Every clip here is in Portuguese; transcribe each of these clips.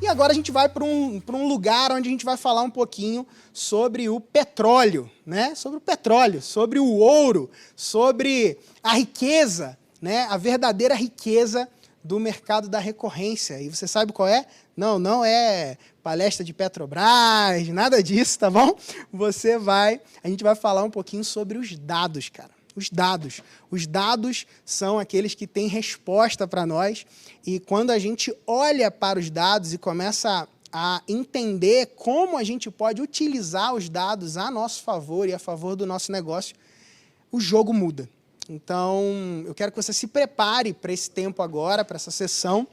E agora a gente vai para um lugar onde a gente vai falar um pouquinho sobre o petróleo, né? Sobre o petróleo, sobre o ouro, sobre a riqueza, né? A verdadeira riqueza do mercado da recorrência. E você sabe qual é? Não é palestra de Petrobras, nada disso, tá bom? A gente vai falar um pouquinho sobre os dados, cara. Os dados. Os dados são aqueles que têm resposta para nós, e quando a gente olha para os dados e começa a entender como a gente pode utilizar os dados a nosso favor e a favor do nosso negócio, o jogo muda. Então, eu quero que você se prepare para esse tempo agora, para essa sessão,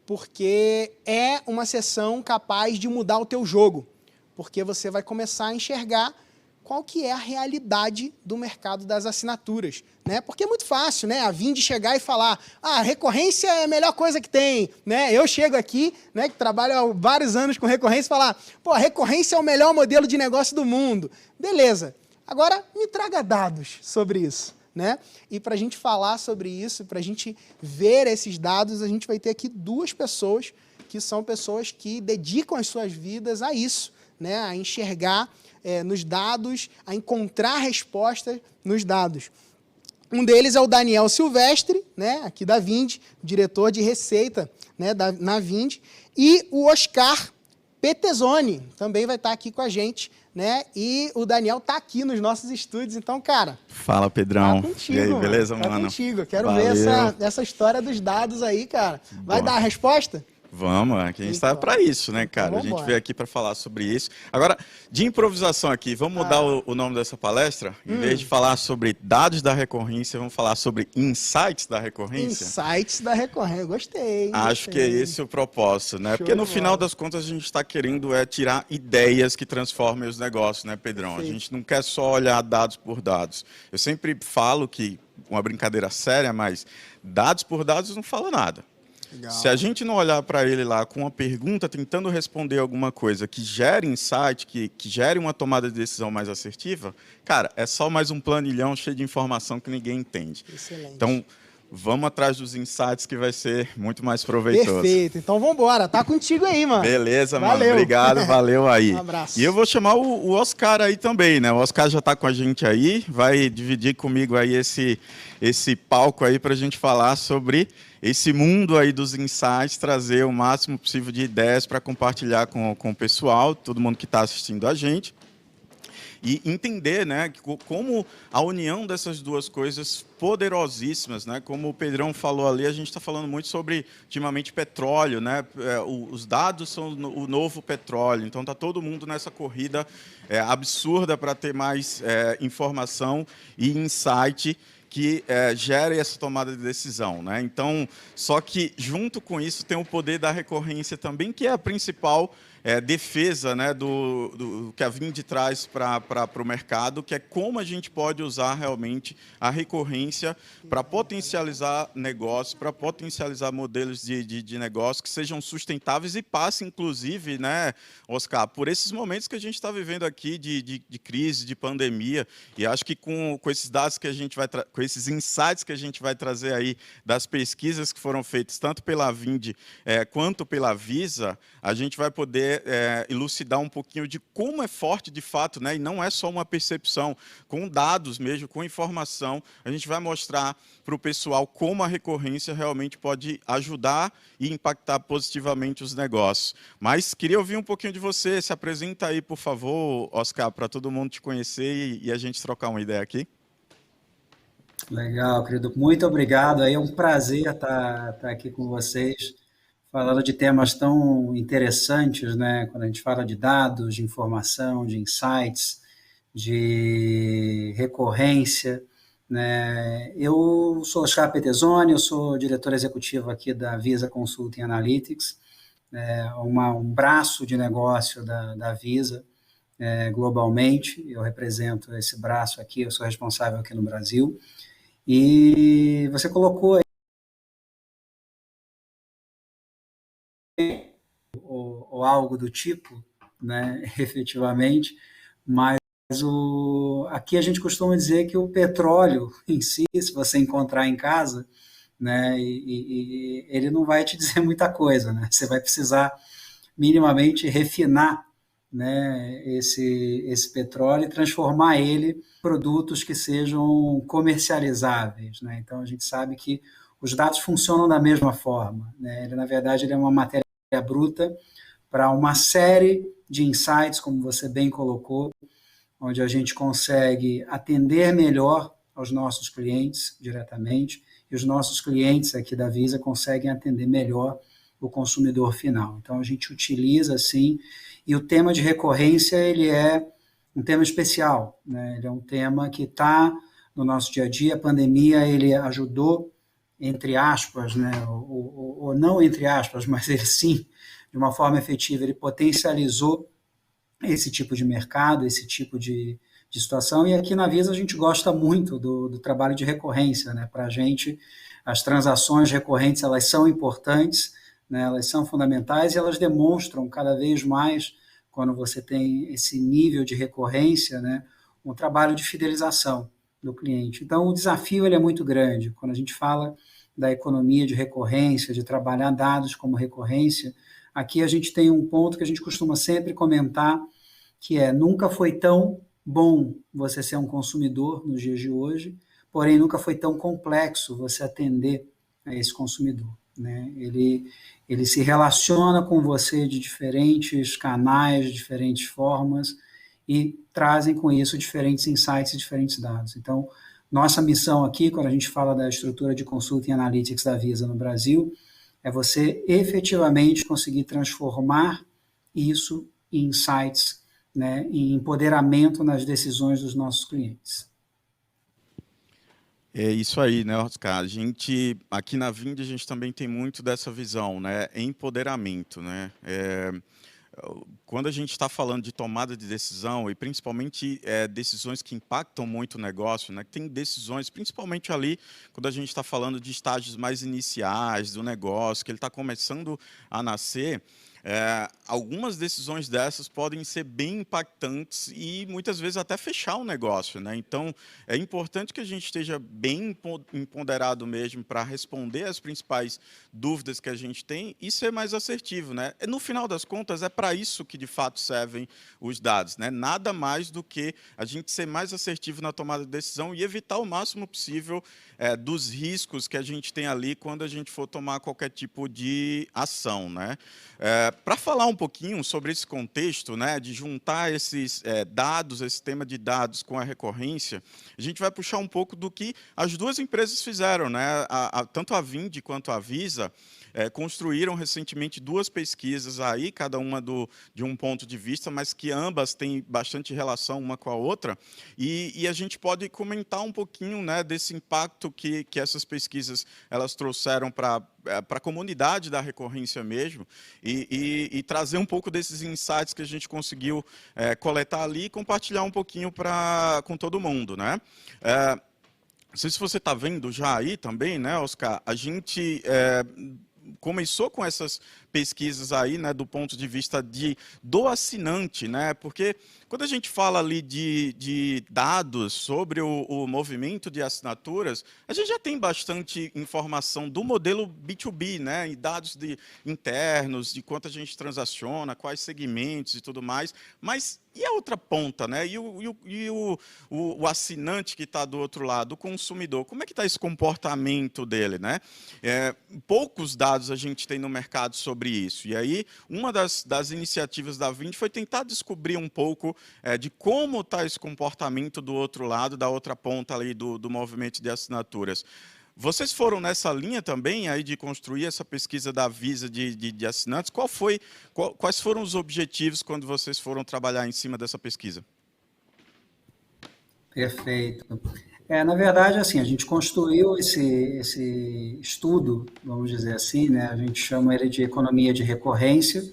porque é uma sessão capaz de mudar o teu jogo, porque você vai começar a enxergar qual que é a realidade do mercado das assinaturas, né? Porque é muito fácil, né? A Vind chegar e falar, a recorrência é a melhor coisa que tem, né? Eu chego aqui, né, que trabalho há vários anos com recorrência, e falar, pô, a recorrência é o melhor modelo de negócio do mundo. Beleza. Agora, me traga dados sobre isso, né? E para a gente falar sobre isso, para a gente ver esses dados, a gente vai ter aqui duas pessoas que são pessoas que dedicam as suas vidas a isso, né? A enxergar nos dados, a encontrar respostas nos dados. Um deles é o Daniel Silvestre, né, aqui da Vind, diretor de receita, né, na Vind, e o Oscar Petezoni também vai estar aqui com a gente, né, e o Daniel está aqui nos nossos estúdios, então, cara... Fala, Pedrão. Tá contigo, e aí, beleza, mano? Tá mano? Contigo. Quero Valeu. ver essa história dos dados aí, cara. Vai dar a resposta? Vamos, aqui a gente está para isso, né, cara? Então, a gente veio aqui para falar sobre isso. Agora, de improvisação aqui, vamos mudar o nome dessa palestra? Em vez de falar sobre dados da recorrência, vamos falar sobre insights da recorrência? Insights da recorrência, gostei. Acho que é esse o propósito, né? Porque no final das contas a gente está querendo tirar ideias que transformem os negócios, né, Pedrão? Perfeito. A gente não quer só olhar dados por dados. Eu sempre falo que, uma brincadeira séria, mas dados por dados não fala nada. Legal. Se a gente não olhar para ele lá com uma pergunta, tentando responder alguma coisa que gere insight, que gere uma tomada de decisão mais assertiva, cara, é só mais um planilhão cheio de informação que ninguém entende. Excelente. Então, vamos atrás dos insights que vai ser muito mais proveitoso. Perfeito. Então, vamos embora. Tá contigo aí, mano. Beleza, mano. Obrigado, valeu aí. Um abraço. E eu vou chamar o Oscar aí também, né? O Oscar já está com a gente aí, vai dividir comigo aí esse palco aí para a gente falar sobre esse mundo aí dos insights, trazer o máximo possível de ideias para compartilhar com o pessoal, todo mundo que está assistindo a gente, e entender, né, como a união dessas duas coisas poderosíssimas, né, como o Pedrão falou ali, a gente está falando muito sobre, ultimamente, petróleo, né, os dados são o novo petróleo, então está todo mundo nessa corrida absurda para ter mais informação e insight que gere essa tomada de decisão, né? Então, só que junto com isso tem o poder da recorrência também, que é a principal defesa, né, do que a Vind traz para o mercado, que é como a gente pode usar realmente a recorrência para potencializar negócios, para potencializar modelos de negócio que sejam sustentáveis e passem, inclusive, né, Oscar, por esses momentos que a gente está vivendo aqui de crise, de pandemia, e acho que com esses dados que a gente vai com esses insights que a gente vai trazer aí das pesquisas que foram feitas tanto pela Vind quanto pela Visa, a gente vai poder elucidar um pouquinho de como é forte de fato, né? E não é só uma percepção, com dados mesmo, com informação, a gente vai mostrar para o pessoal como a recorrência realmente pode ajudar e impactar positivamente os negócios. Mas queria ouvir um pouquinho de você, se apresenta aí, por favor, Oscar, para todo mundo te conhecer e a gente trocar uma ideia aqui. Legal, querido, muito obrigado, é um prazer estar aqui com vocês, falando de temas tão interessantes, né? Quando a gente fala de dados, de informação, de insights, de recorrência, né? Eu sou Oscar Petezoni, eu sou diretor executivo aqui da Visa Consulting Analytics, um braço de negócio da Visa globalmente. Eu represento esse braço aqui, eu sou responsável aqui no Brasil. E você colocou aí ou algo do tipo, né, efetivamente, mas aqui a gente costuma dizer que o petróleo em si, se você encontrar em casa, né, ele não vai te dizer muita coisa, né, você vai precisar minimamente refinar, né, esse petróleo e transformar ele em produtos que sejam comercializáveis, né? Então, a gente sabe que os dados funcionam da mesma forma, né? Na verdade, ele é uma matéria bruta para uma série de insights, como você bem colocou, onde a gente consegue atender melhor aos nossos clientes diretamente, e os nossos clientes aqui da Visa conseguem atender melhor o consumidor final. Então, a gente utiliza, assim, e o tema de recorrência, ele é um tema especial, né? Ele é um tema que está no nosso dia a dia. A pandemia, ele ajudou, entre aspas, né? ou não entre aspas, mas ele sim, de uma forma efetiva, ele potencializou esse tipo de mercado, esse tipo de situação, e aqui na Visa a gente gosta muito do trabalho de recorrência, né? Para a gente, as transações recorrentes, elas são importantes, né? Elas são fundamentais e elas demonstram cada vez mais, quando você tem esse nível de recorrência, né? Um trabalho de fidelização do cliente. Então, o desafio ele é muito grande. Quando a gente fala da economia de recorrência, de trabalhar dados como recorrência, aqui a gente tem um ponto que a gente costuma sempre comentar, que é: nunca foi tão bom você ser um consumidor nos dias de hoje, porém nunca foi tão complexo você atender a esse consumidor, né? Ele se relaciona com você de diferentes canais, de diferentes formas, e trazem com isso diferentes insights e diferentes dados. Então, nossa missão aqui, quando a gente fala da estrutura de consulta e analytics da Visa no Brasil, é você efetivamente conseguir transformar isso em insights, né, em empoderamento nas decisões dos nossos clientes. É isso aí, né, Oscar? A gente, aqui na Vind, a gente também tem muito dessa visão, né? Empoderamento, né? Quando a gente está falando de tomada de decisão, e principalmente decisões que impactam muito o negócio, né? Tem decisões, principalmente ali, quando a gente está falando de estágios mais iniciais do negócio, que ele está começando a nascer, algumas decisões dessas podem ser bem impactantes e muitas vezes até fechar o negócio, né? Então, é importante que a gente esteja bem empoderado mesmo para responder as principais dúvidas que a gente tem e ser mais assertivo, né? No final das contas, é para isso que de fato servem os dados, né? Nada mais do que a gente ser mais assertivo na tomada de decisão e evitar o máximo possível dos riscos que a gente tem ali quando a gente for tomar qualquer tipo de ação, né? Para falar um pouquinho sobre esse contexto, né, de juntar esses dados, esse tema de dados com a recorrência, a gente vai puxar um pouco do que as duas empresas fizeram, né? Tanto a Vind quanto a Visa construíram recentemente duas pesquisas aí, cada uma de um ponto de vista, mas que ambas têm bastante relação uma com a outra, e a gente pode comentar um pouquinho, né, desse impacto que essas pesquisas elas trouxeram para a comunidade da recorrência mesmo, e trazer um pouco desses insights que a gente conseguiu coletar ali e compartilhar um pouquinho com todo mundo, né? Não sei se você está vendo já aí também, né, Oscar? A gente começou com essas pesquisas aí, né, do ponto de vista do assinante, né? Porque quando a gente fala ali de dados sobre o movimento de assinaturas, a gente já tem bastante informação do modelo B2B, né? E dados internos, de quanto a gente transaciona, quais segmentos e tudo mais. Mas e a outra ponta, né? E o assinante que está do outro lado, o consumidor, como é que está esse comportamento dele, né? Poucos dados a gente tem no mercado sobre isso. E aí, uma das iniciativas da Vind foi tentar descobrir um pouco de como está esse comportamento do outro lado, da outra ponta ali do movimento de assinaturas. Vocês foram nessa linha também aí de construir essa pesquisa da Visa de assinantes? Quais foram os objetivos quando vocês foram trabalhar em cima dessa pesquisa? Perfeito. Na verdade, assim, a gente construiu esse estudo, vamos dizer assim, né? A gente chama ele de economia de recorrência,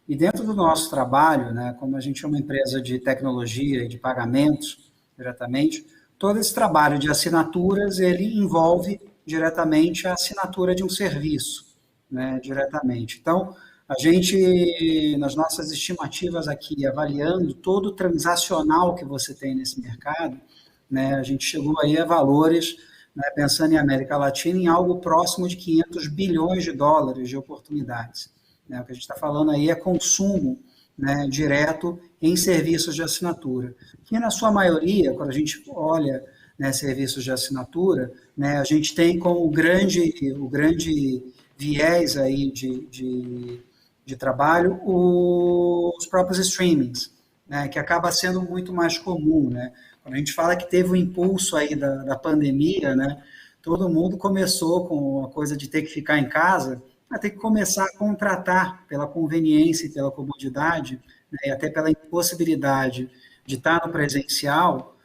e dentro do nosso trabalho, né, como a gente é uma empresa de tecnologia e de pagamentos diretamente, todo esse trabalho de assinaturas, ele envolve diretamente a assinatura de um serviço, né, diretamente. Então, a gente, nas nossas estimativas aqui, avaliando todo o transacional que você tem nesse mercado, né, a gente chegou aí a valores, né, pensando em América Latina, em algo próximo de 500 bilhões de dólares de oportunidades. né? O que a gente está falando aí é consumo, né, direto em serviços de assinatura. Que, na sua maioria, quando a gente olha, né, serviços de assinatura, né, a gente tem como o grande viés aí de trabalho os próprios streamings, né, que acaba sendo muito mais comum, né? Quando a gente fala que teve um impulso aí da pandemia, né, todo mundo começou com a coisa de ter que ficar em casa, a ter que começar a contratar pela conveniência e pela comodidade, né, e até pela impossibilidade de estar no presencial,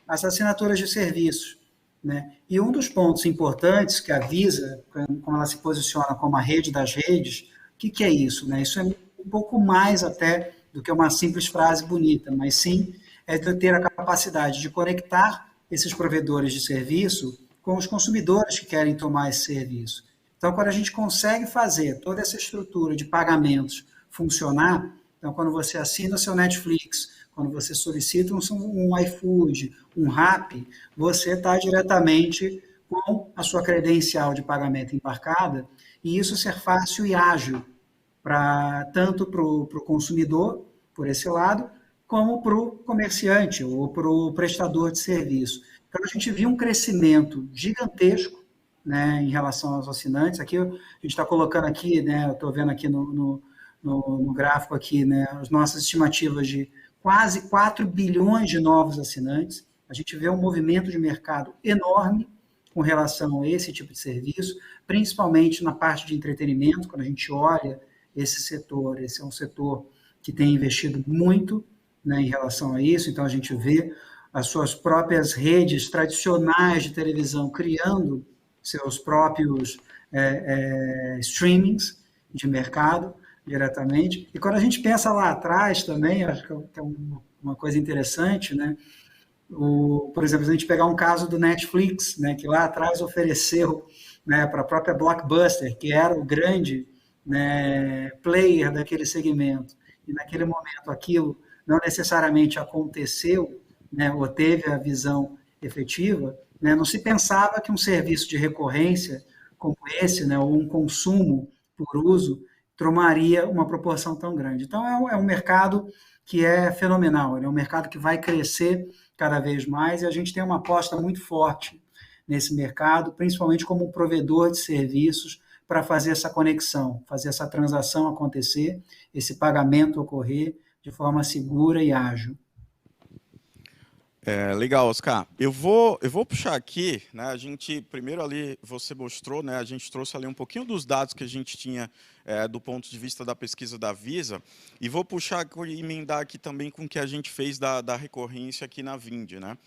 as assinaturas de serviços, né? E um dos pontos importantes que a Visa, como ela se posiciona como a rede das redes, o que é isso, né? Isso é um pouco mais até do que uma simples frase bonita, mas sim é de ter a capacidade de conectar esses provedores de serviço com os consumidores que querem tomar esse serviço. Então, quando a gente consegue fazer toda essa estrutura de pagamentos funcionar, então, quando você assina o seu Netflix, quando você solicita um iFood, um Rappi, você está diretamente com a sua credencial de pagamento embarcada, e isso ser fácil e ágil, tanto para o consumidor, por esse lado, como para o comerciante ou para o prestador de serviço. Então, a gente viu um crescimento gigantesco, né, em relação aos assinantes. Aqui, a gente está colocando aqui, né, eu estou vendo aqui no gráfico aqui, né, as nossas estimativas de quase 4 bilhões de novos assinantes. A gente vê um movimento de mercado enorme com relação a esse tipo de serviço, principalmente na parte de entretenimento. Quando a gente olha esse setor, esse é um setor que tem investido muito, né, em relação a isso. Então, a gente vê as suas próprias redes tradicionais de televisão criando seus próprios streamings de mercado diretamente. E quando a gente pensa lá atrás também, acho que é uma coisa interessante, né? Por exemplo, se a gente pegar um caso do Netflix, né, que lá atrás ofereceu, né, para a própria Blockbuster, que era o grande, né, player daquele segmento, e naquele momento aquilo não necessariamente aconteceu, né, ou teve a visão efetiva, né, não se pensava que um serviço de recorrência como esse, né, ou um consumo por uso, tomaria uma proporção tão grande. Então, é um mercado que é fenomenal, é um mercado que vai crescer cada vez mais, e a gente tem uma aposta muito forte nesse mercado, principalmente como um provedor de serviços, para fazer essa conexão, fazer essa transação acontecer, esse pagamento ocorrer de forma segura e ágil. Legal, Oscar. Eu vou puxar aqui, né? A gente primeiro ali você mostrou, né? A gente trouxe ali um pouquinho dos dados que a gente tinha do ponto de vista da pesquisa da Visa, e vou puxar e emendar aqui também com o que a gente fez da recorrência aqui na Vind, né?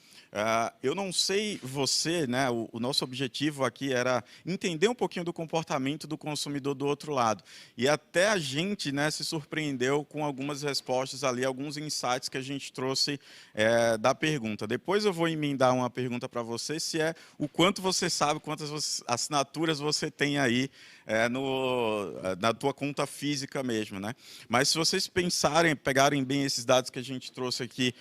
Eu não sei você, né? O nosso objetivo aqui era entender um pouquinho do comportamento do consumidor do outro lado, e até a gente, né, se surpreendeu com algumas respostas ali, alguns insights que a gente trouxe da pergunta. Depois eu vou emendar uma pergunta para você, se é o quanto você sabe, quantas assinaturas você tem aí na tua conta física mesmo, né? Mas se vocês pegarem bem esses dados que a gente trouxe aqui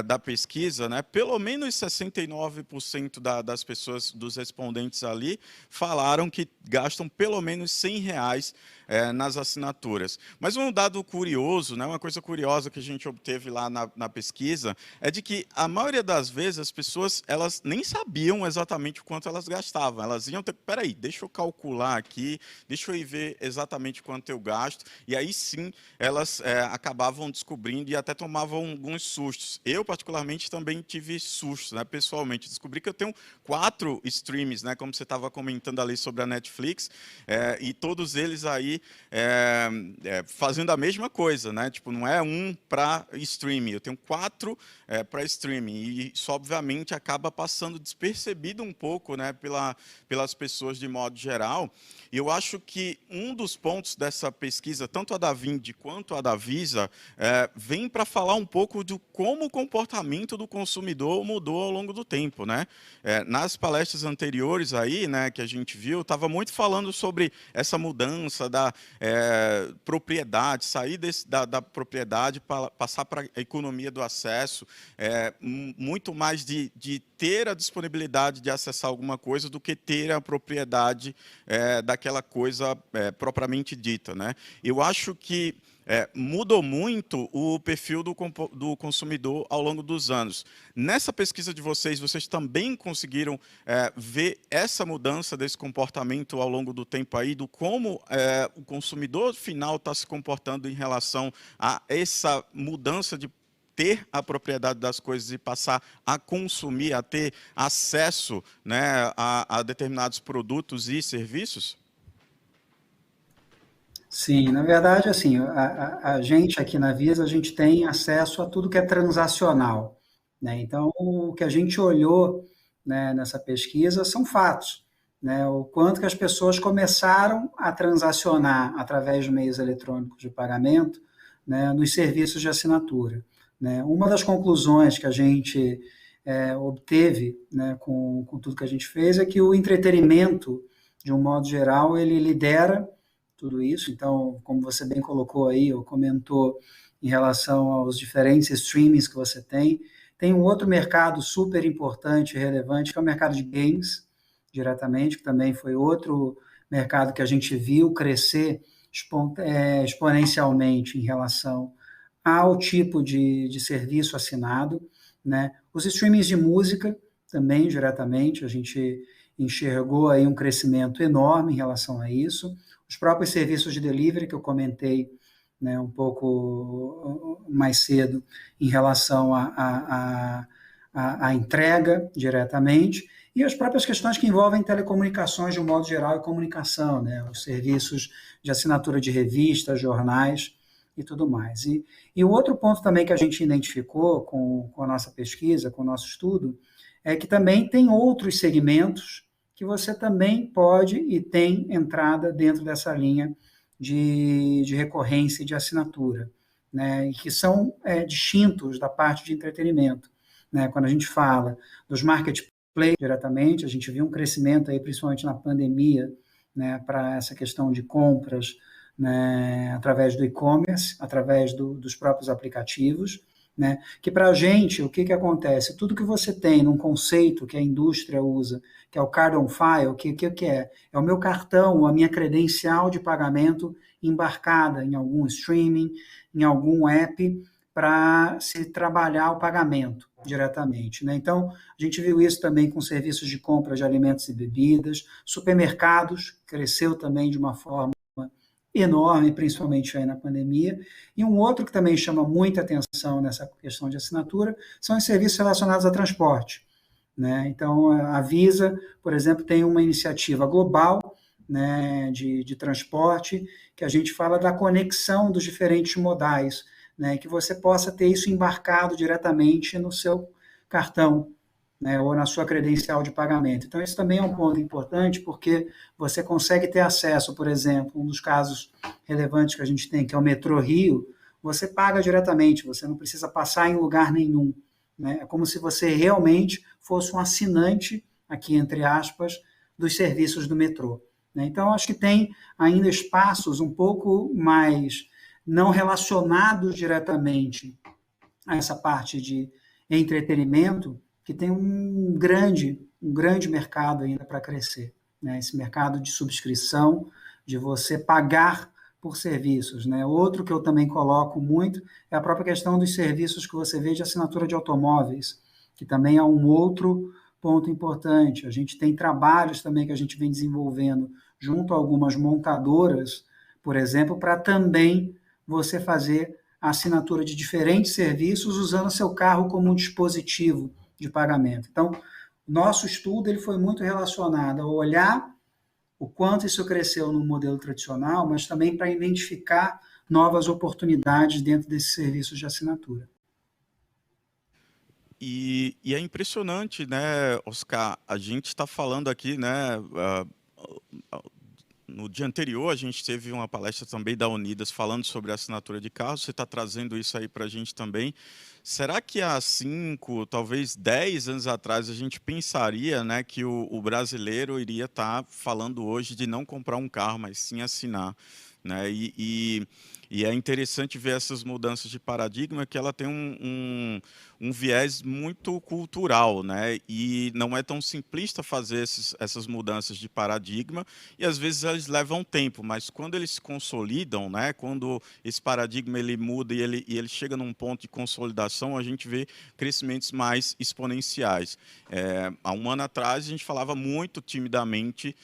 da pesquisa, né, pelo menos 69% das pessoas, dos respondentes ali, falaram que gastam pelo menos R$100 nas assinaturas. Mas um dado curioso, né, uma coisa curiosa que a gente obteve lá na pesquisa, é de que a maioria das vezes as pessoas elas nem sabiam exatamente o quanto elas gastavam. Elas iam ter, peraí, deixa eu calcular aqui, deixa eu ir ver exatamente quanto eu gasto, e aí sim elas acabavam descobrindo e até tomavam alguns sustos. Eu, particularmente, também tive sustos, né, pessoalmente. Descobri que eu tenho 4 streams, né, como você estava comentando ali sobre a Netflix, e todos eles aí fazendo a mesma coisa, né? Tipo, não é um para streaming, eu tenho 4 para streaming, e isso obviamente acaba passando despercebido um pouco, né, pelas pessoas de modo geral. E eu acho que um dos pontos dessa pesquisa, tanto a da Vind quanto a da Visa, vem para falar um pouco de como o comportamento do consumidor mudou ao longo do tempo, né? Nas palestras anteriores aí, né, que a gente viu, estava muito falando sobre essa mudança dessa propriedade, sair da propriedade para passar para a economia do acesso, muito mais de ter a disponibilidade de acessar alguma coisa do que ter a propriedade daquela coisa propriamente dita, né? Eu acho que mudou muito o perfil do consumidor ao longo dos anos. Nessa pesquisa de vocês, vocês também conseguiram ver essa mudança desse comportamento ao longo do tempo aí, do como o consumidor final está se comportando em relação a essa mudança de ter a propriedade das coisas e passar a consumir, a ter acesso, né, a determinados produtos e serviços? Sim, na verdade, assim, a gente aqui na Visa, a gente tem acesso a tudo que é transacional, né? Então, o que a gente olhou, né, nessa pesquisa são fatos, né? O quanto que as pessoas começaram a transacionar através de meios eletrônicos de pagamento, né, nos serviços de assinatura, né? Uma das conclusões que a gente obteve, né, com tudo que a gente fez é que o entretenimento, de um modo geral, ele lidera tudo isso. Então, como você bem colocou aí, ou comentou em relação aos diferentes streamings que você tem um outro mercado super importante e relevante, que é o mercado de games, diretamente, que também foi outro mercado que a gente viu crescer exponencialmente em relação ao tipo de serviço assinado, né? Os streamings de música também, diretamente, a gente enxergou aí um crescimento enorme em relação a isso. Os próprios serviços de delivery, que eu comentei, né, um pouco mais cedo, em relação à entrega diretamente, e as próprias questões que envolvem telecomunicações de um modo geral e comunicação, né, os serviços de assinatura de revistas, jornais e tudo mais. E o outro ponto também que a gente identificou com a nossa pesquisa, com o nosso estudo, é que também tem outros segmentos que você também pode e tem entrada dentro dessa linha de recorrência e de assinatura, né, e que são distintos da parte de entretenimento, né? Quando a gente fala dos marketplaces diretamente, a gente viu um crescimento aí, principalmente na pandemia, né, para essa questão de compras, né, através do e-commerce, através dos próprios aplicativos, né, que para a gente, o que acontece? Tudo que você tem num conceito que a indústria usa, que é o card on file, o que é? É o meu cartão, a minha credencial de pagamento embarcada em algum streaming, em algum app, para se trabalhar o pagamento diretamente, né? Então, a gente viu isso também com serviços de compra de alimentos e bebidas, supermercados, cresceu também de uma forma enorme, principalmente aí na pandemia. E um outro que também chama muita atenção nessa questão de assinatura são os serviços relacionados a transporte, né? Então, a Visa, por exemplo, tem uma iniciativa global, né, de transporte, que a gente fala da conexão dos diferentes modais, né, que você possa ter isso embarcado diretamente no seu cartão, né, ou na sua credencial de pagamento. Então, isso também é um ponto importante, porque você consegue ter acesso, por exemplo, um dos casos relevantes que a gente tem, que é o Metrô Rio, você paga diretamente, você não precisa passar em lugar nenhum, né? É como se você realmente fosse um assinante, aqui entre aspas, dos serviços do metrô, né? Então, acho que tem ainda espaços um pouco mais não relacionados diretamente a essa parte de entretenimento, que tem um grande mercado ainda para crescer, né? Esse mercado de subscrição, de você pagar por serviços, né? Outro que eu também coloco muito é a própria questão dos serviços que você vê de assinatura de automóveis, que também é um outro ponto importante. A gente tem trabalhos também que a gente vem desenvolvendo junto a algumas montadoras, por exemplo, para também você fazer a assinatura de diferentes serviços usando seu carro como um dispositivo de pagamento. Então, nosso estudo ele foi muito relacionado a olhar o quanto isso cresceu no modelo tradicional, mas também para identificar novas oportunidades dentro desses serviços de assinatura. E é impressionante, né, Oscar? A gente está falando aqui, né? No dia anterior, a gente teve uma palestra também da Unidas falando sobre a assinatura de carros. Você está trazendo isso aí para a gente também. Será que há 5, talvez 10 anos atrás, a gente pensaria, né, que o brasileiro iria estar falando hoje de não comprar um carro, mas sim assinar? né? E é interessante ver essas mudanças de paradigma, que ela tem um viés muito cultural, né? E não é tão simplista fazer essas mudanças de paradigma, e às vezes eles levam tempo, mas quando eles se consolidam, né? Quando esse paradigma ele muda e ele chega num ponto de consolidação, a gente vê crescimentos mais exponenciais. Há um ano atrás a gente falava muito timidamente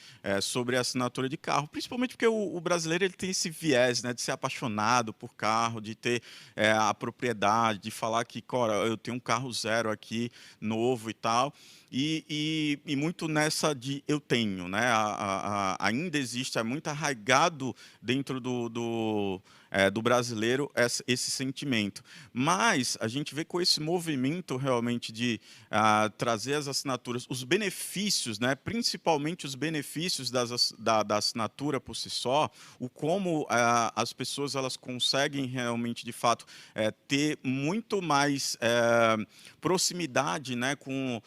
sobre a assinatura de carro, principalmente porque o brasileiro ele tem esse viés, né? De ser apaixonado por carro, de ter a propriedade, de falar que, cara, eu tenho um carro zero aqui, novo e tal, e muito nessa de eu tenho, né? Ainda existe, é muito arraigado dentro do brasileiro esse sentimento. Mas a gente vê com esse movimento realmente de trazer as assinaturas, os benefícios, né? Principalmente os benefícios da assinatura por si só, o como as pessoas elas conseguem realmente, de fato, ter muito mais proximidade, né, com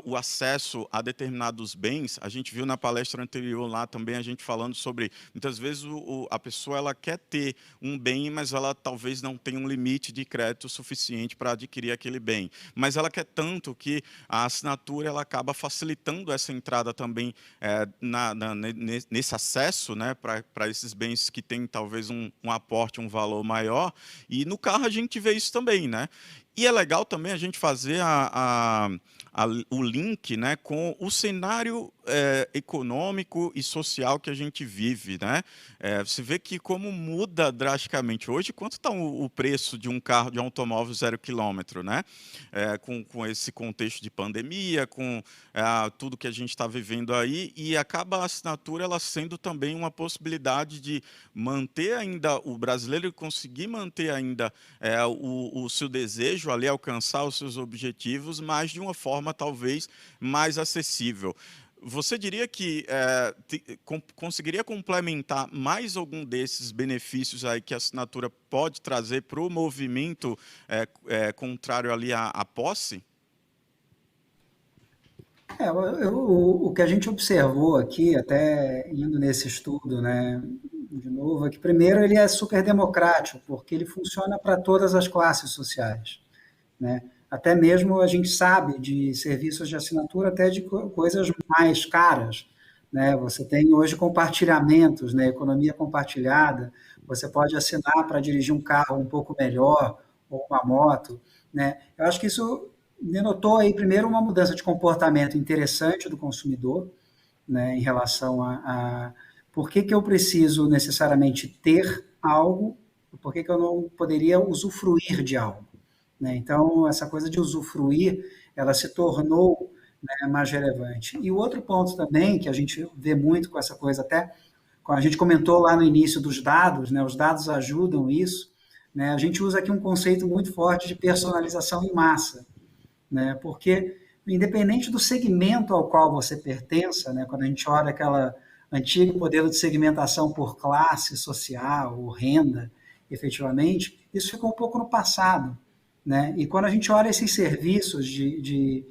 o acesso a determinados bens. A gente viu na palestra anterior lá também a gente falando sobre, muitas vezes a pessoa ela quer ter um bem, mas ela talvez não tenha um limite de crédito suficiente para adquirir aquele bem. Mas ela quer tanto que a assinatura ela acaba facilitando essa entrada também nesse acesso, né, para esses bens que têm talvez um aporte, um valor maior. E no carro a gente vê isso também, né? E é legal também a gente fazer o link, né, com o cenário econômico e social que a gente vive, né? Você vê que como muda drasticamente. Hoje, quanto está o preço de um carro, de um automóvel 0 quilômetro, né? Com esse contexto de pandemia, com tudo que a gente está vivendo aí, e acaba a assinatura ela sendo também uma possibilidade de manter ainda o brasileiro conseguir manter ainda o seu desejo ali, alcançar os seus objetivos, mas de uma forma talvez mais acessível. Você diria que conseguiria complementar mais algum desses benefícios aí que a assinatura pode trazer para o movimento contrário ali à posse? O que a gente observou aqui, até indo nesse estudo, né, de novo, é que primeiro ele é super democrático, porque ele funciona para todas as classes sociais, né? Até mesmo a gente sabe de serviços de assinatura até de coisas mais caras, né? Você tem hoje compartilhamentos, né? Economia compartilhada, você pode assinar para dirigir um carro um pouco melhor, ou uma moto, né? Eu acho que isso denotou aí primeiro uma mudança de comportamento interessante do consumidor, né, em relação a por que eu preciso necessariamente ter algo, por que eu não poderia usufruir de algo, né? Então, essa coisa de usufruir, ela se tornou, né, mais relevante. E o outro ponto também, que a gente vê muito com essa coisa, até a gente comentou lá no início dos dados, né, os dados ajudam isso, né, a gente usa aqui um conceito muito forte de personalização em massa, né, porque independente do segmento ao qual você pertença, né, quando a gente olha aquela antigo modelo de segmentação por classe social ou renda, efetivamente, isso ficou um pouco no passado, né? E quando a gente olha esses serviços de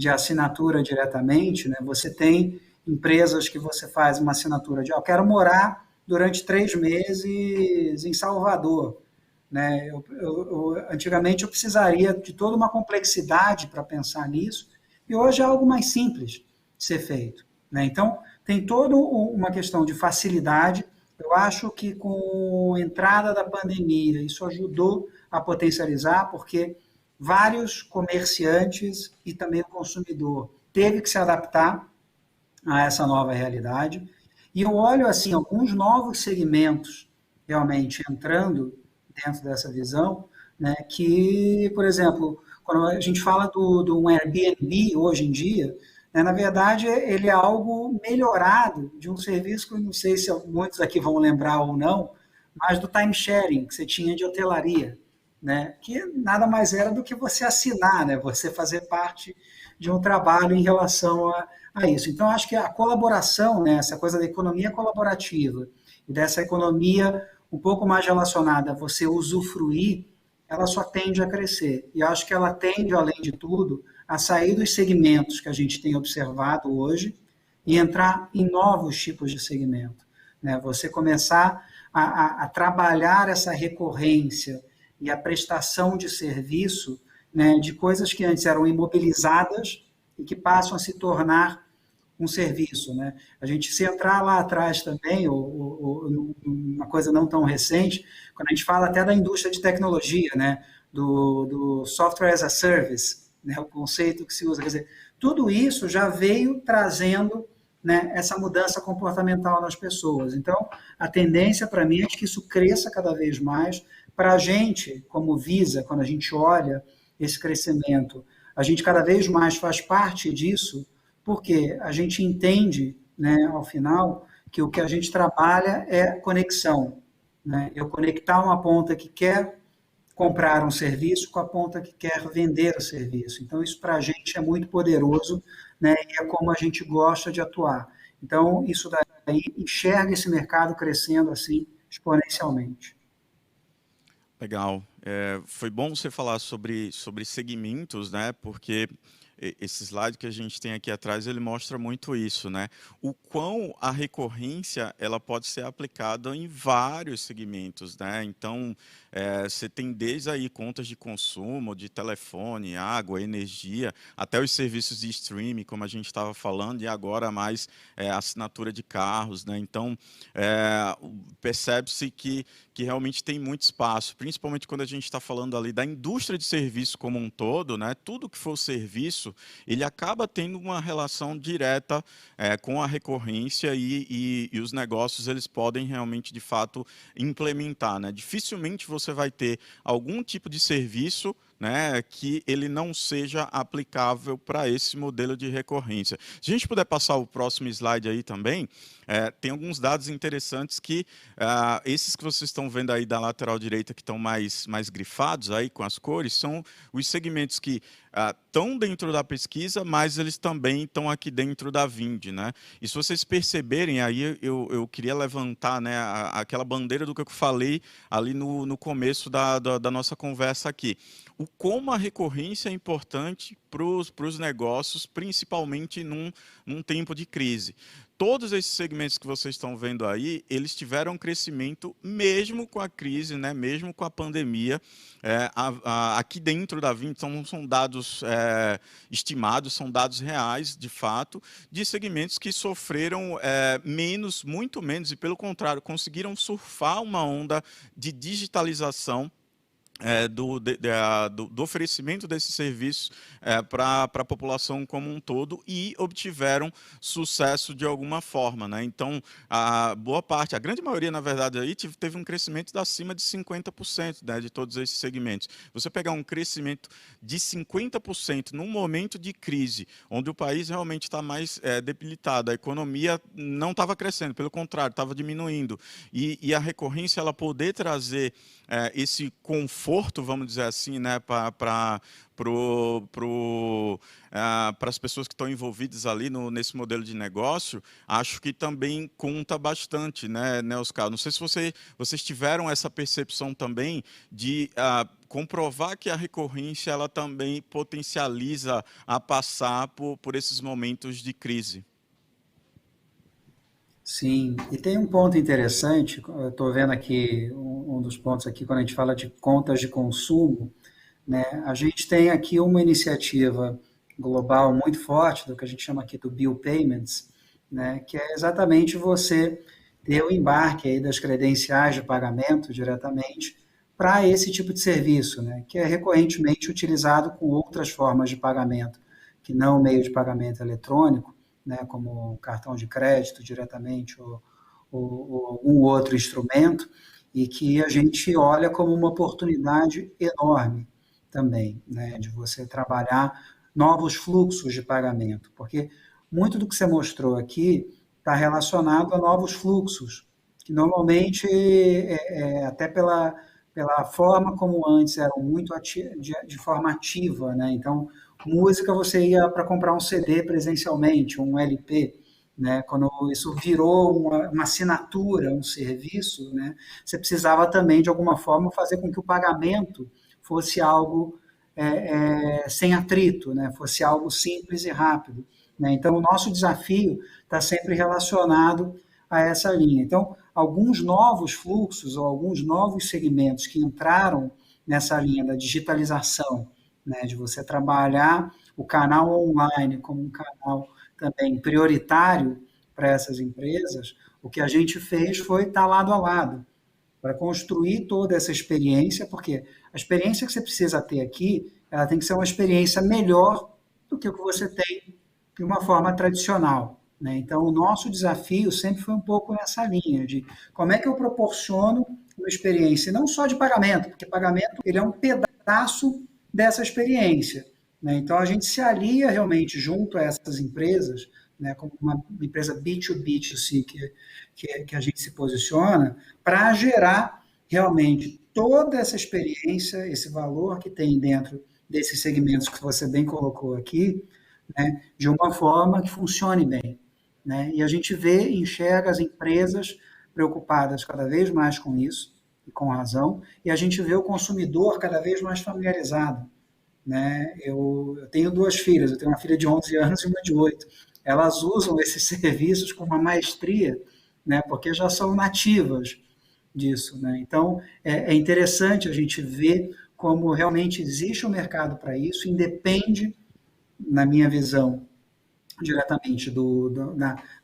assinatura diretamente, né, você tem empresas que você faz uma assinatura de, eu quero morar durante 3 meses em Salvador, né? Antigamente eu precisaria de toda uma complexidade para pensar nisso, e hoje é algo mais simples de ser feito, né? Então, tem toda uma questão de facilidade. Eu acho que com a entrada da pandemia, isso ajudou a potencializar, porque vários comerciantes e também o consumidor teve que se adaptar a essa nova realidade. E eu olho assim alguns novos segmentos realmente entrando dentro dessa visão, né, que, por exemplo, quando a gente fala do um Airbnb hoje em dia, né, na verdade, ele é algo melhorado de um serviço que eu não sei se muitos aqui vão lembrar ou não, mas do timesharing que você tinha de hotelaria, né, que nada mais era do que você assinar, né, você fazer parte de um trabalho em relação a isso. Então, acho que a colaboração, né, essa coisa da economia colaborativa e dessa economia um pouco mais relacionada a você usufruir, ela só tende a crescer. E acho que ela tende, além de tudo, a sair dos segmentos que a gente tem observado hoje e entrar em novos tipos de segmento. né? Você começar a trabalhar essa recorrência e a prestação de serviço, né, de coisas que antes eram imobilizadas e que passam a se tornar um serviço, né? A gente, se entrar lá atrás também, ou uma coisa não tão recente, quando a gente fala até da indústria de tecnologia, né? Do software as a service, né? O conceito que se usa, quer dizer, tudo isso já veio trazendo, né, essa mudança comportamental nas pessoas. Então, a tendência para mim é que isso cresça cada vez mais. Para a gente, como Visa, quando a gente olha esse crescimento, a gente cada vez mais faz parte disso, porque a gente entende, né, ao final, que o que a gente trabalha é conexão, né? Eu conectar uma ponta que quer comprar um serviço com a ponta que quer vender o serviço. Então, isso para a gente é muito poderoso, né, e é como a gente gosta de atuar. Então, isso daí enxerga esse mercado crescendo assim exponencialmente. Legal. Foi bom você falar sobre segmentos, né? Porque esse slide que a gente tem aqui atrás, ele mostra muito isso, né? O quão a recorrência ela pode ser aplicada em vários segmentos, né? Então, você tem desde aí contas de consumo, de telefone, água, energia, até os serviços de streaming, como a gente estava falando, e agora mais assinatura de carros, né? Então, percebe-se que realmente tem muito espaço, principalmente quando a gente está falando ali da indústria de serviço como um todo, né? Tudo que for serviço, ele acaba tendo uma relação direta com a recorrência e os negócios eles podem realmente, de fato, implementar, né? Dificilmente você vai ter algum tipo de serviço, né, que ele não seja aplicável para esse modelo de recorrência. Se a gente puder passar o próximo slide aí também, tem alguns dados interessantes que esses que vocês estão vendo aí da lateral direita que estão mais grifados aí com as cores, são os segmentos que estão dentro da pesquisa, mas eles também estão aqui dentro da Vind, né? E se vocês perceberem, aí eu queria levantar, né, aquela bandeira do que eu falei ali no começo da nossa conversa aqui. O como a recorrência é importante para os negócios, principalmente num tempo de crise. Todos esses segmentos que vocês estão vendo aí, eles tiveram crescimento mesmo com a crise, né? Mesmo com a pandemia. Aqui dentro da Vind, então não são dados estimados, são dados reais, de fato, de segmentos que sofreram menos, muito menos, e pelo contrário, conseguiram surfar uma onda de digitalização do oferecimento desses serviços para a população como um todo e obtiveram sucesso de alguma forma, né? Então, a boa parte, a grande maioria, na verdade, aí teve um crescimento de acima de 50%, né, de todos esses segmentos. Você pegar um crescimento de 50% num momento de crise, onde o país realmente está mais debilitado, a economia não estava crescendo, pelo contrário, estava diminuindo. E a recorrência, ela poder trazer esse conforto, vamos dizer assim, né, para as pessoas que estão envolvidas ali nesse modelo de negócio, acho que também conta bastante, né, Oscar? Não sei se vocês tiveram essa percepção também de comprovar que a recorrência ela também potencializa a passar por esses momentos de crise. Sim, e tem um ponto interessante, eu estou vendo aqui um dos pontos aqui, quando a gente fala de contas de consumo, né, a gente tem aqui uma iniciativa global muito forte, do que a gente chama aqui do Bill Payments, né, que é exatamente você ter o embarque aí das credenciais de pagamento diretamente para esse tipo de serviço, né, que é recorrentemente utilizado com outras formas de pagamento, que não o meio de pagamento eletrônico, né, como cartão de crédito diretamente ou algum outro instrumento, e que a gente olha como uma oportunidade enorme também, né, de você trabalhar novos fluxos de pagamento, porque muito do que você mostrou aqui está relacionado a novos fluxos, que normalmente, até pela forma como antes eram muito de forma ativa, né? Então, música você ia para comprar um CD presencialmente, um LP, né? Quando isso virou uma assinatura, um serviço, né? Você precisava também, de alguma forma, fazer com que o pagamento fosse algo sem atrito, né? Fosse algo simples e rápido, né? Então, o nosso desafio está sempre relacionado a essa linha. Então, alguns novos fluxos ou alguns novos segmentos que entraram nessa linha da digitalização, né, de você trabalhar o canal online como um canal também prioritário para essas empresas, o que a gente fez foi estar lado a lado, para construir toda essa experiência, porque a experiência que você precisa ter aqui, ela tem que ser uma experiência melhor do que o que você tem de uma forma tradicional, né? Então, o nosso desafio sempre foi um pouco nessa linha, de como é que eu proporciono uma experiência, não só de pagamento, porque pagamento ele é um pedaço dessa experiência, né? Então, a gente se alia realmente junto a essas empresas, né, como uma empresa B2B2C que a gente se posiciona, para gerar realmente toda essa experiência, esse valor que tem dentro desses segmentos que você bem colocou aqui, né, de uma forma que funcione bem, né? E a gente vê e enxerga as empresas preocupadas cada vez mais com isso, e com razão, e a gente vê o consumidor cada vez mais familiarizado, né? Eu tenho duas filhas, eu tenho uma filha de 11 anos e uma de 8. Elas usam esses serviços com uma maestria, né? Porque já são nativas disso, né? Então, é interessante a gente ver como realmente existe um mercado para isso, independe, na minha visão, diretamente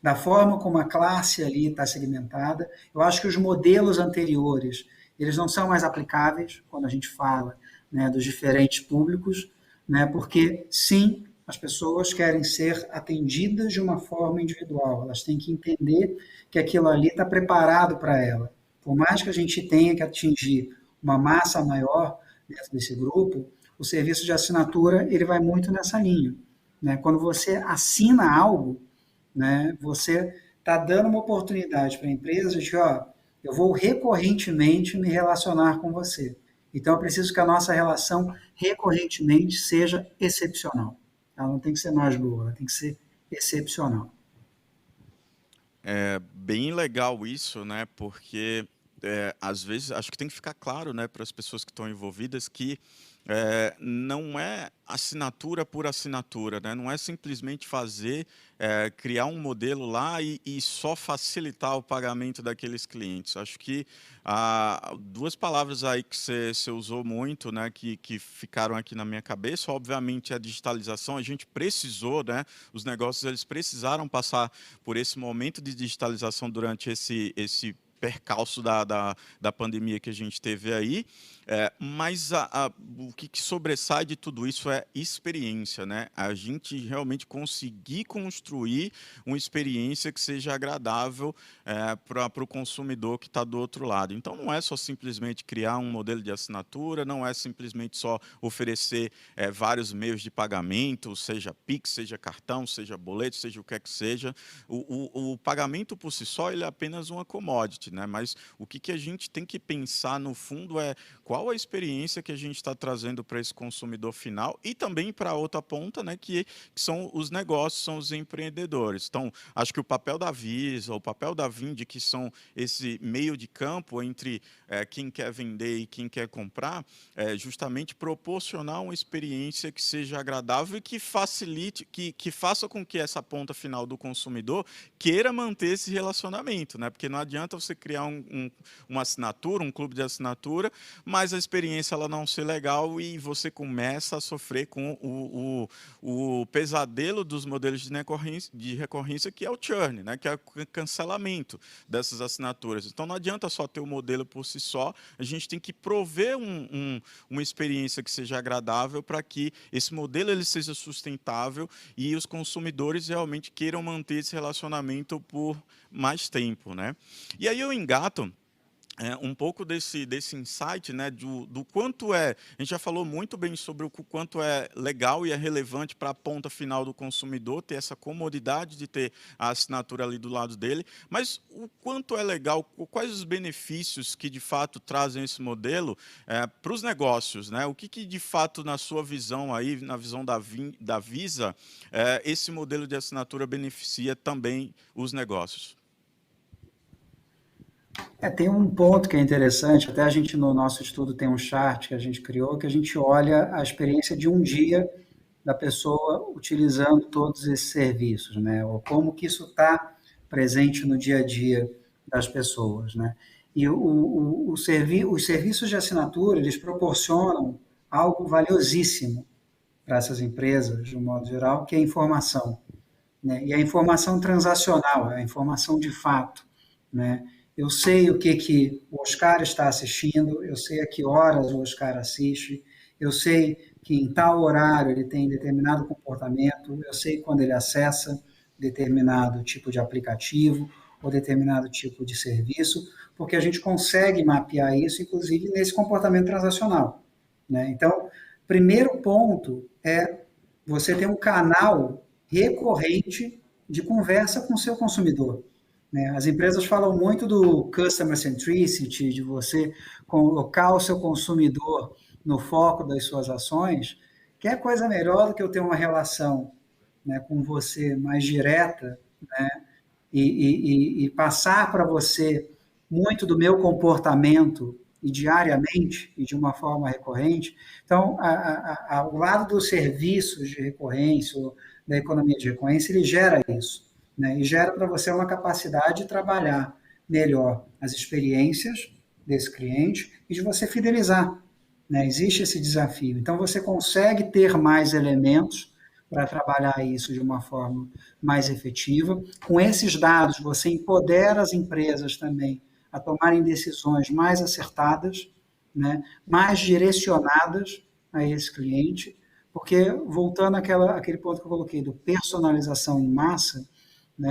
da forma como a classe ali está segmentada. Eu acho que os modelos anteriores, eles não são mais aplicáveis quando a gente fala, né, dos diferentes públicos, né, porque, sim, as pessoas querem ser atendidas de uma forma individual, elas têm que entender que aquilo ali está preparado para ela. Por mais que a gente tenha que atingir uma massa maior dentro desse grupo, o serviço de assinatura ele vai muito nessa linha, né? Quando você assina algo, né, você está dando uma oportunidade para a empresa de, ó, eu vou recorrentemente me relacionar com você. Então, eu preciso que a nossa relação recorrentemente seja excepcional. Ela não tem que ser mais boa, ela tem que ser excepcional. É bem legal isso, né? Porque às vezes acho que tem que ficar claro, né, para as pessoas que estão envolvidas que não é assinatura por assinatura, né? Não é simplesmente criar um modelo lá e só facilitar o pagamento daqueles clientes. Acho que duas palavras aí que você usou muito, né, que ficaram aqui na minha cabeça, obviamente a digitalização, a gente precisou, né, os negócios eles precisaram passar por esse momento de digitalização durante esse percalço da pandemia que a gente teve aí, mas o que sobressai de tudo isso é experiência, né? A gente realmente conseguir construir uma experiência que seja agradável para o consumidor que está do outro lado. Então, não é só simplesmente criar um modelo de assinatura, não é simplesmente só oferecer vários meios de pagamento, seja Pix, seja cartão, seja boleto, seja o que é que seja. O pagamento por si só ele é apenas uma commodity, né? Mas o que a gente tem que pensar no fundo é qual a experiência que a gente está trazendo para esse consumidor final e também para a outra ponta, né, que são os negócios, são os empreendedores. Então, acho que o papel da Visa, o papel da Vindi, que são esse meio de campo entre quem quer vender e quem quer comprar, é justamente proporcionar uma experiência que seja agradável e que facilite, que faça com que essa ponta final do consumidor queira manter esse relacionamento, né? Porque não adianta você criar uma assinatura, um clube de assinatura, mas a experiência ela não ser legal e você começa a sofrer com o pesadelo dos modelos de recorrência, que é o churn, né? Que é o cancelamento dessas assinaturas. Então, não adianta só ter o modelo por si só, a gente tem que prover uma experiência que seja agradável para que esse modelo ele seja sustentável e os consumidores realmente queiram manter esse relacionamento por mais tempo, né? E aí eu engato um pouco desse insight, né, do quanto a gente já falou muito bem sobre o quanto é legal e é relevante para a ponta final do consumidor ter essa comodidade de ter a assinatura ali do lado dele, mas o quanto é legal, quais os benefícios que de fato trazem esse modelo para os negócios, né? O que de fato na sua visão aí, na visão da Visa, esse modelo de assinatura beneficia também os negócios? Tem um ponto que é interessante, até a gente no nosso estudo tem um chart que a gente criou, que a gente olha a experiência de um dia da pessoa utilizando todos esses serviços, né? Ou como que isso está presente no dia a dia das pessoas, né? E os serviços de assinatura, eles proporcionam algo valiosíssimo para essas empresas, de um modo geral, que é a informação, né? E a informação transacional, a informação de fato, né? Eu sei o que o Oscar está assistindo, eu sei a que horas o Oscar assiste, eu sei que em tal horário ele tem determinado comportamento, eu sei quando ele acessa determinado tipo de aplicativo ou determinado tipo de serviço, porque a gente consegue mapear isso, inclusive, nesse comportamento transacional, né? Então, primeiro ponto é você ter um canal recorrente de conversa com o seu consumidor, né? As empresas falam muito do customer centricity, de você colocar o seu consumidor no foco das suas ações. Que é coisa melhor do que eu ter uma relação, né, com você mais direta, né, e passar para você muito do meu comportamento e diariamente e de uma forma recorrente. Então, o lado dos serviços de recorrência, da economia de recorrência, ele gera isso, né? E gera para você uma capacidade de trabalhar melhor as experiências desse cliente e de você fidelizar, né? Existe esse desafio. Então, você consegue ter mais elementos para trabalhar isso de uma forma mais efetiva. Com esses dados, você empodera as empresas também a tomarem decisões mais acertadas, né, mais direcionadas a esse cliente, porque, voltando àquele ponto que eu coloquei, do personalização em massa, né,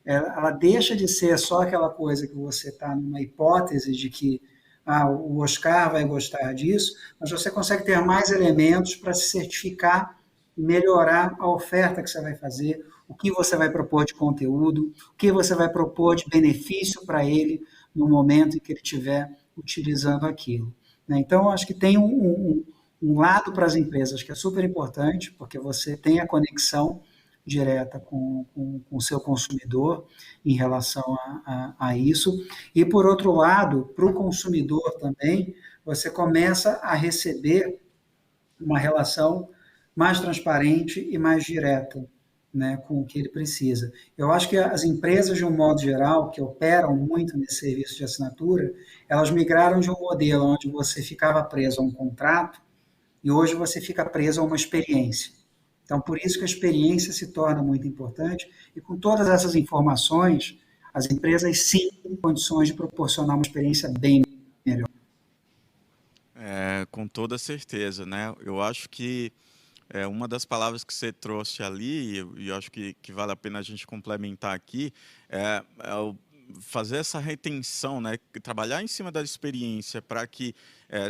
ela deixa de ser só aquela coisa que você está numa hipótese de que o Oscar vai gostar disso, mas você consegue ter mais elementos para se certificar e melhorar a oferta que você vai fazer, o que você vai propor de conteúdo, o que você vai propor de benefício para ele no momento em que ele estiver utilizando aquilo, né? Então, acho que tem um lado para as empresas que é super importante, porque você tem a conexão direta com o seu consumidor em relação a isso. E, por outro lado, para o consumidor também, você começa a receber uma relação mais transparente e mais direta, né, com o que ele precisa. Eu acho que as empresas, de um modo geral, que operam muito nesse serviço de assinatura, elas migraram de um modelo onde você ficava preso a um contrato e hoje você fica preso a uma experiência. Então, por isso que a experiência se torna muito importante e com todas essas informações, as empresas sim têm condições de proporcionar uma experiência bem melhor. Com toda certeza, né? Eu acho que uma das palavras que você trouxe ali, e eu acho que vale a pena a gente complementar aqui, fazer essa retenção, né? Trabalhar em cima da experiência para que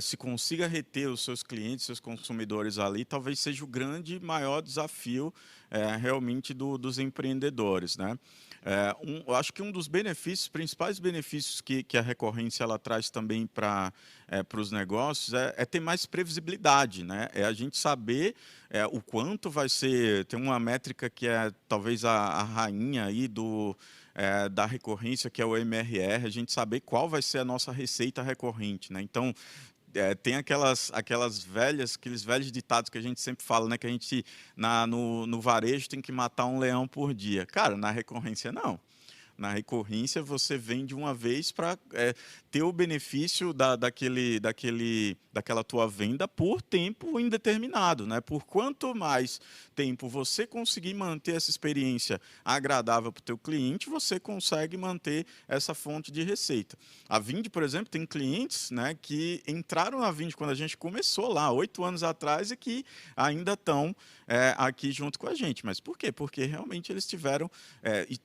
se consiga reter os seus clientes, seus consumidores ali, talvez seja o grande, maior desafio realmente dos empreendedores, né? Eu acho que um dos benefícios, principais benefícios que a recorrência ela traz também para os negócios é ter mais previsibilidade, né? É a gente saber o quanto vai ser. Tem uma métrica que é talvez a rainha aí da recorrência, que é o MRR, a gente saber qual vai ser a nossa receita recorrente, né? Então, tem aqueles velhos ditados que a gente sempre fala, né? Que a gente, no varejo, tem que matar um leão por dia. Cara, na recorrência, não. Na recorrência, você vende uma vez para ter o benefício daquela tua venda por tempo indeterminado, né? Por quanto mais tempo você conseguir manter essa experiência agradável para o teu cliente, você consegue manter essa fonte de receita. A Vindi, por exemplo, tem clientes, né, que entraram na Vindi quando a gente começou lá, 8 anos atrás, e que ainda estão aqui junto com a gente. Mas por quê? Porque realmente eles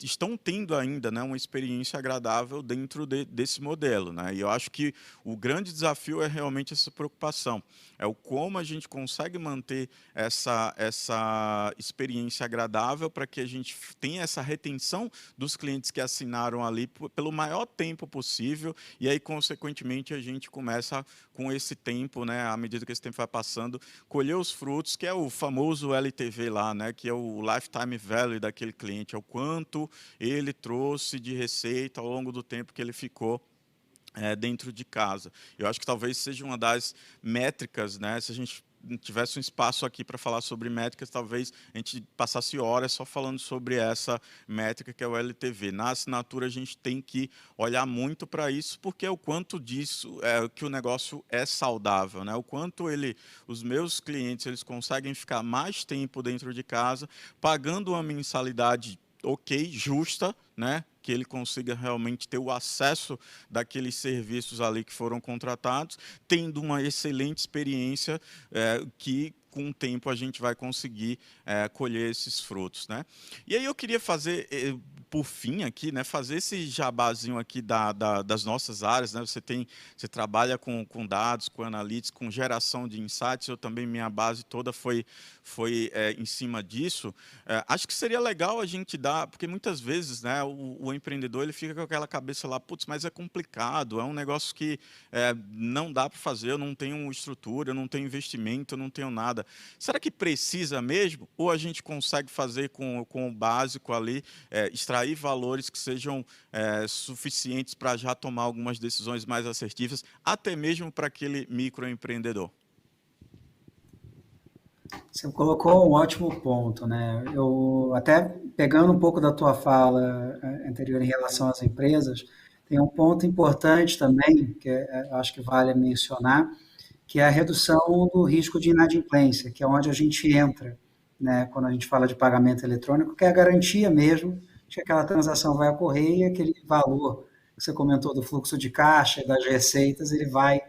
estão tendo ainda, né, uma experiência agradável dentro desse modelo, né? E eu acho que o grande desafio é realmente essa preocupação, é o como a gente consegue manter essa experiência agradável para que a gente tenha essa retenção dos clientes que assinaram ali pelo maior tempo possível, e aí, consequentemente, a gente começa com esse tempo, né, à medida que esse tempo vai passando, colher os frutos, que é o famoso LTV lá, né, que é o lifetime value daquele cliente, é o quanto ele trouxe de receita ao longo do tempo que ele ficou dentro de casa. Eu acho que talvez seja uma das métricas, né, se a gente tivesse um espaço aqui para falar sobre métricas, talvez a gente passasse horas só falando sobre essa métrica que é o LTV. Na assinatura a gente tem que olhar muito para isso, porque é o quanto disso é que o negócio é saudável, né? O quanto os meus clientes eles conseguem ficar mais tempo dentro de casa, pagando uma mensalidade ok, justa, né? Que ele consiga realmente ter o acesso daqueles serviços ali que foram contratados, tendo uma excelente experiência que com o tempo a gente vai conseguir colher esses frutos, né? E aí eu queria fazer, por fim aqui, né, fazer esse jabazinho aqui das nossas áreas, né? Você trabalha com dados, com analytics, com geração de insights, eu também, minha base toda foi em cima disso. Acho que seria legal a gente dar, porque muitas vezes, né, o empreendedor ele fica com aquela cabeça lá, putz, mas é complicado, é um negócio que não dá para fazer, eu não tenho estrutura, eu não tenho investimento, eu não tenho nada. Será que precisa mesmo? Ou a gente consegue fazer com o básico ali, extrair valores que sejam suficientes para já tomar algumas decisões mais assertivas, até mesmo para aquele microempreendedor? Você colocou um ótimo ponto, né? Eu até pegando um pouco da tua fala anterior em relação às empresas, tem um ponto importante também que acho que vale mencionar, que é a redução do risco de inadimplência, que é onde a gente entra, né? Quando a gente fala de pagamento eletrônico, que é a garantia mesmo de que aquela transação vai ocorrer e aquele valor que você comentou do fluxo de caixa, das receitas, ele vai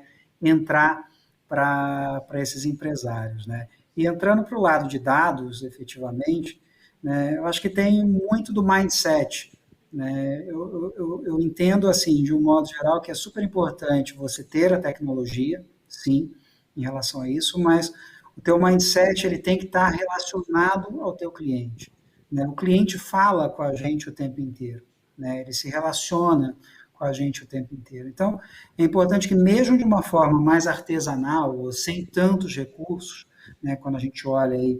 entrar para esses empresários, né? E entrando para o lado de dados, efetivamente, né, eu acho que tem muito do mindset, né? Eu entendo, assim, de um modo geral, que é super importante você ter a tecnologia, sim, em relação a isso, mas o teu mindset ele tem que estar relacionado ao teu cliente, né? O cliente fala com a gente o tempo inteiro, né? Ele se relaciona com a gente o tempo inteiro. Então, é importante que mesmo de uma forma mais artesanal, ou sem tantos recursos, né, quando a gente olha aí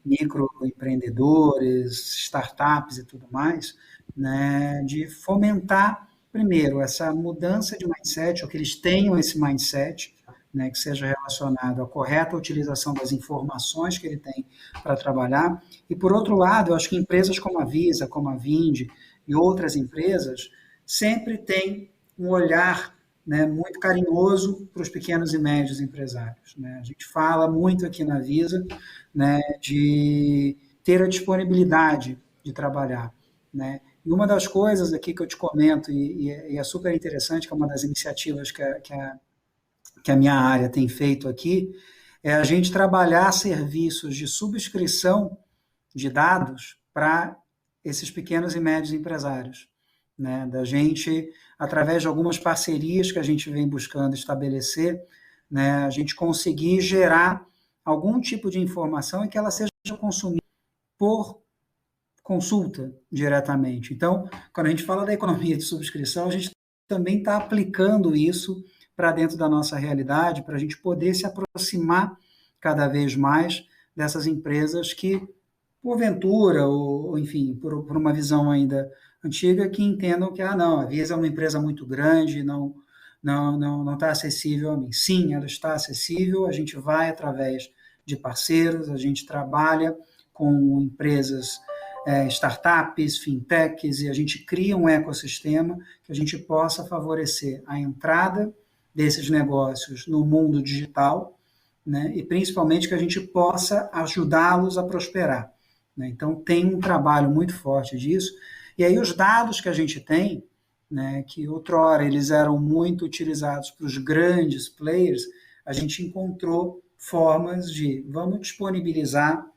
microempreendedores, startups e tudo mais, né, de fomentar, primeiro, essa mudança de mindset, ou que eles tenham esse mindset, né, que seja relacionado à correta utilização das informações que ele tem para trabalhar. E, por outro lado, eu acho que empresas como a Visa, como a Vindi e outras empresas sempre têm um olhar, né, muito carinhoso para os pequenos e médios empresários, né? A gente fala muito aqui na Visa, né, de ter a disponibilidade de trabalhar, né? E uma das coisas aqui que eu te comento, e é super interessante, que é uma das iniciativas que a minha área tem feito aqui, é a gente trabalhar serviços de subscrição de dados para esses pequenos e médios empresários, né? Da gente, através de algumas parcerias que a gente vem buscando estabelecer, né, a gente conseguir gerar algum tipo de informação e que ela seja consumida por consulta diretamente. Então, quando a gente fala da economia de subscrição, a gente também está aplicando isso para dentro da nossa realidade, para a gente poder se aproximar cada vez mais dessas empresas que, porventura, ou enfim, por uma visão ainda antiga, que entendam que, não, a Visa é uma empresa muito grande, não está acessível a mim. Sim, ela está acessível, a gente vai através de parceiros, a gente trabalha com empresas, startups, fintechs, e a gente cria um ecossistema que a gente possa favorecer a entrada desses negócios no mundo digital, né, e principalmente que a gente possa ajudá-los a prosperar, né? Então, tem um trabalho muito forte disso. E aí os dados que a gente tem, né, que outrora eles eram muito utilizados para os grandes players, a gente encontrou formas de, vamos disponibilizar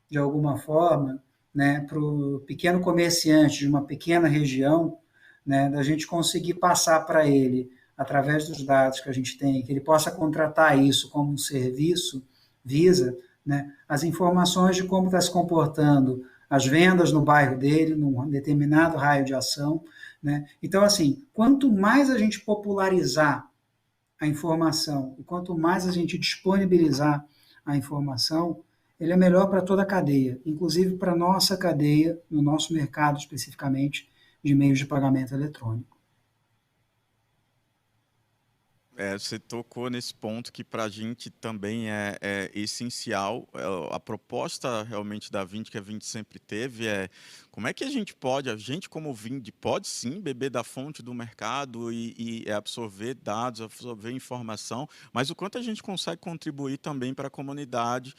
de alguma forma, né, para o pequeno comerciante de uma pequena região, né, da gente conseguir passar para ele, através dos dados que a gente tem, que ele possa contratar isso como um serviço Visa, né, as informações de como está se comportando as vendas no bairro dele, num determinado raio de ação, né? Então, assim, quanto mais a gente popularizar a informação e quanto mais a gente disponibilizar a informação, ele é melhor para toda a cadeia, inclusive para a nossa cadeia, no nosso mercado especificamente, de meios de pagamento eletrônico. Você tocou nesse ponto que para a gente também é essencial. A proposta realmente da Vind, que a Vind sempre teve, é como é que a gente como Vind, pode sim beber da fonte do mercado e absorver dados, absorver informação, mas o quanto a gente consegue contribuir também para a comunidade,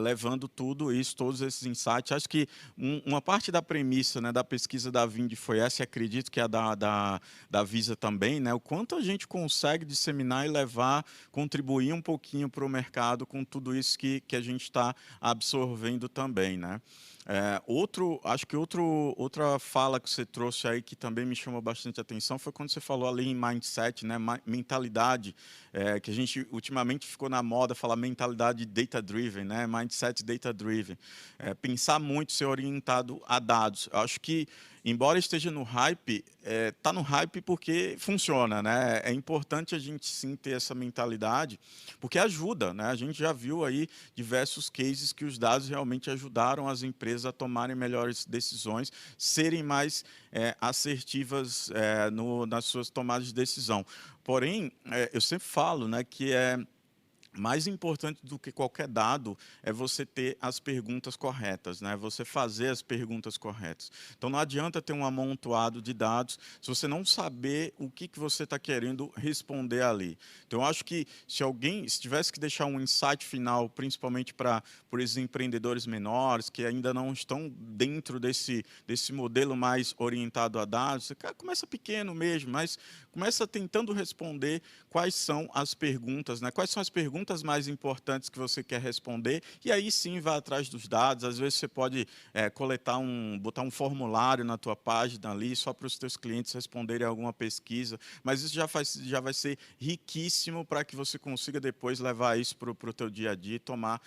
levando tudo isso, todos esses insights. Acho que uma parte da premissa, né, da pesquisa da Vind foi essa, e acredito que a da Visa também, né, o quanto a gente consegue disseminar e levar, contribuir um pouquinho para o mercado com tudo isso que a gente está absorvendo também, né? Acho que outra fala que você trouxe aí que também me chamou bastante atenção foi quando você falou ali em mindset, né, mentalidade, que a gente ultimamente ficou na moda falar mentalidade data-driven, né, mindset data-driven, pensar muito, ser orientado a dados. Eu acho que, embora esteja no hype, está no hype porque funciona, né? É importante a gente sim ter essa mentalidade, porque ajuda, né? A gente já viu aí diversos cases que os dados realmente ajudaram as empresas a tomarem melhores decisões, serem mais assertivas nas suas tomadas de decisão. Porém, eu sempre falo, né, que mais importante do que qualquer dado é você ter as perguntas corretas, né? Você fazer as perguntas corretas. Então, não adianta ter um amontoado de dados se você não saber o que você está querendo responder ali. Então, eu acho que se tivesse que deixar um insight final, principalmente por esses empreendedores menores, que ainda não estão dentro desse modelo mais orientado a dados, você começa pequeno mesmo, mas começa tentando responder quais são as perguntas, né? Quais são as perguntas mais importantes que você quer responder, e aí sim vai atrás dos dados. Às vezes você pode botar um formulário na tua página ali, só para os teus clientes responderem alguma pesquisa, mas isso já vai ser riquíssimo para que você consiga depois levar isso para o teu dia a dia e tomar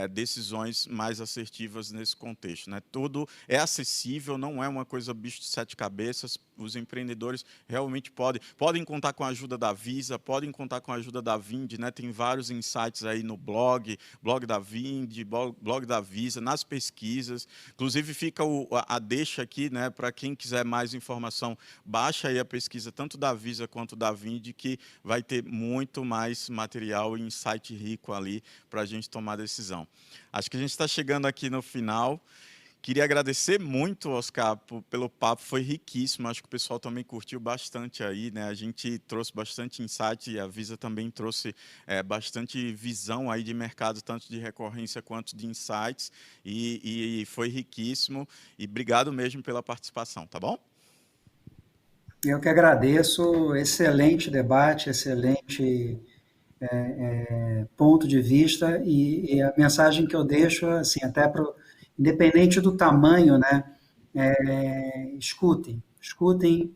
decisões mais assertivas nesse contexto, né? Tudo é acessível, não é uma coisa bicho de sete cabeças. Os empreendedores realmente podem contar com a ajuda da Visa, podem contar com a ajuda da Vind, né? Tem vários insights aí no blog da Vind, blog da Visa, nas pesquisas. Inclusive fica a deixa aqui, né, para quem quiser mais informação, baixa aí a pesquisa tanto da Visa quanto da Vind, que vai ter muito mais material e insight rico ali para a gente tomar decisão. Acho que a gente está chegando aqui no final. Queria agradecer muito, Oscar, pelo papo, foi riquíssimo, acho que o pessoal também curtiu bastante aí, né? A gente trouxe bastante insight e a Visa também trouxe bastante visão aí de mercado, tanto de recorrência quanto de insights, e foi riquíssimo, e obrigado mesmo pela participação, tá bom? Eu que agradeço, excelente debate, excelente ponto de vista, e a mensagem que eu deixo, assim, até independente do tamanho, né, escutem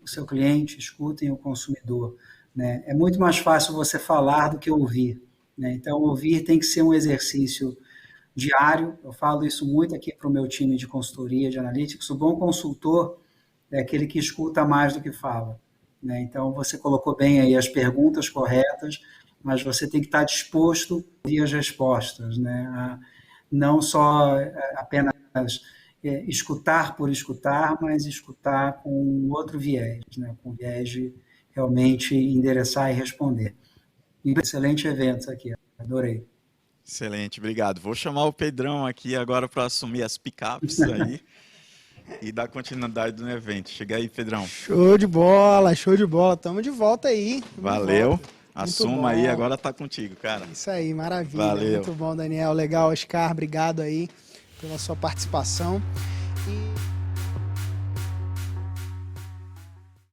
o seu cliente, escutem o consumidor, né? É muito mais fácil você falar do que ouvir, né? Então, ouvir tem que ser um exercício diário. Eu falo isso muito aqui para o meu time de consultoria, de analytics. O bom consultor é aquele que escuta mais do que fala, né? Então, você colocou bem aí as perguntas corretas, mas você tem que estar disposto a ouvir as respostas, né? Não só apenas escutar por escutar, mas escutar com outro viés, né? Com viés de realmente endereçar e responder. E excelente evento aqui, adorei. Excelente, obrigado. Vou chamar o Pedrão aqui agora para assumir as picapes aí e dar continuidade no evento. Chega aí, Pedrão. Show de bola, show de bola. Tamo de volta aí. Valeu. Assuma aí, agora tá contigo, cara. Isso aí, maravilha. Valeu. Muito bom, Daniel. Legal, Oscar. Obrigado aí pela sua participação.